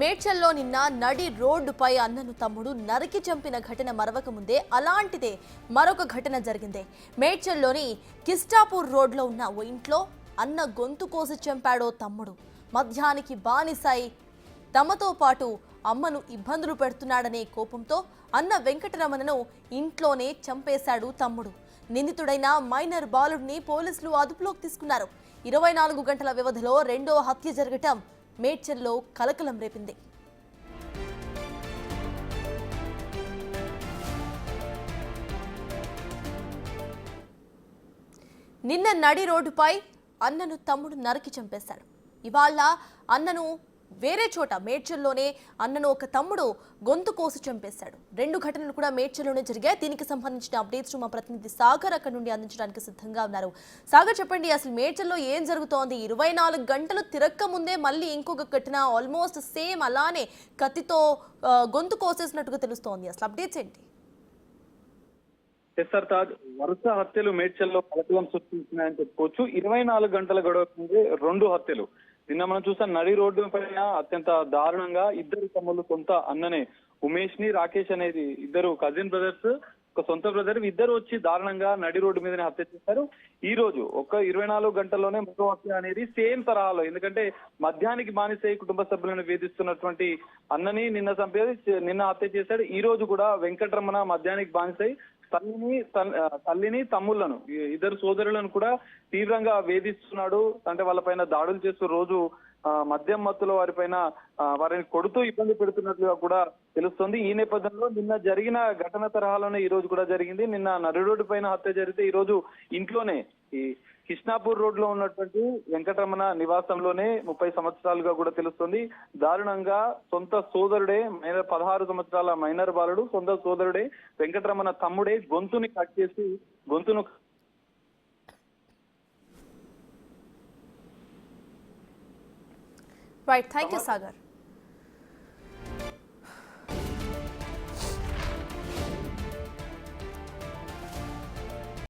మేడ్చల్లో నిన్న నడి రోడ్డుపై అన్నను తమ్ముడు నరికి చంపిన ఘటన మరవక ముందే అలాంటిదే మరొక ఘటన జరిగింది. మేడ్చల్లోని కిస్టాపూర్ రోడ్లో ఉన్న ఓ ఇంట్లో అన్న గొంతు కోసి చంపాడో తమ్ముడు. మద్యానికి బానిసై తమతో పాటు అమ్మను ఇబ్బందులు పెడుతున్నాడనే కోపంతో అన్న వెంకటరమణను ఇంట్లోనే చంపేశాడు తమ్ముడు. నిందితుడైన మైనర్ బాలుడిని పోలీసులు అదుపులోకి తీసుకున్నారు. 24 గంటల వ్యవధిలో రెండో హత్య జరగటం మేడ్చల్లో కలకలం రేపింది. నిన్న నడి రోడ్డుపై అన్నను తమ్ముడు నరికి చంపేశాడు. ఇవాళ అన్నను వేరే చోట మేడ్చల్లోనే అన్నను ఒక తమ్ముడు గొంతు కోసి చంపేశాడు. రెండు ఘటనలు కూడా మేడ్చల్లోనే జరిగాయి. దీనికి సంబంధించిన అప్డేట్స్ మా ప్రతినిధి సాగర్ అక్కడ నుండి అందించడానికి సిద్ధంగా ఉన్నారు. సాగర్, చెప్పండి, అసలు మేడ్చల్లో ఏం జరుగుతోంది? 24 గంటలు తిరక్క ముందే మళ్ళీ ఇంకొక ఘటన ఆల్మోస్ట్ సేమ్ అలానే కత్తితో గొంతు కోసేసినట్టుగా తెలుస్తోంది. అసలు అప్డేట్స్ ఏంటి? ఎస్ఆర్ తాజ్ వరుస హత్యలు మేడ్చల్లో కలకలం సృష్టించినాయని చెప్పుకోవచ్చు. 24 గంటల గడువు ముందే 2 హత్యలు. నిన్న మనం చూసాం, నడి రోడ్డు పైన అత్యంత దారుణంగా ఇద్దరు తమ్ముళ్ళు, సొంత అన్ననే ఉమేష్ ని రాకేష్ అనేది ఇద్దరు కజిన్ బ్రదర్స్, ఒక సొంత బ్రదర్, ఇద్దరు వచ్చి దారుణంగా నడి రోడ్డు మీదనే హత్య చేశారు. ఈ రోజు ఒక 24 గంటల్లోనే మరో హత్య అనేది సేమ్ తరహాలో, ఎందుకంటే మద్యానికి బానిసై కుటుంబ సభ్యులను వేధిస్తున్నటువంటి అన్నని నిన్న హత్య చేశాడు. ఈ రోజు కూడా వెంకటరమణ మద్యానికి బానిసై తల్లిని తమ్ముళ్లను, ఇద్దరు సోదరులను కూడా తీవ్రంగా వేధిస్తున్నాడు. అంటే వాళ్ళపైన దాడులు చేస్తూ రోజు మద్యం మత్తులో వారిని కొడుతూ ఇబ్బంది పెడుతున్నట్లుగా కూడా తెలుస్తోంది. ఈ నేపథ్యంలో నిన్న జరిగిన ఘటన తరహాలోనే ఈ రోజు కూడా జరిగింది. నిన్న నడి రోడ్డు పైన హత్య జరిగితే ఈ రోజు ఇంట్లోనే ఈ కిష్నాపూర్ రోడ్ లో ఉన్నటువంటి వెంకటరమణ నివాసంలోనే 30 సంవత్సరాలుగా కూడా తెలుస్తుంది. దారుణంగా సొంత సోదరుడే 16 సంవత్సరాల మైనర్ బాలుడు, సొంత సోదరుడే వెంకటరమణ తమ్ముడే గొంతుని కట్ చేసి గొంతును రైట్. Thank you Sagar.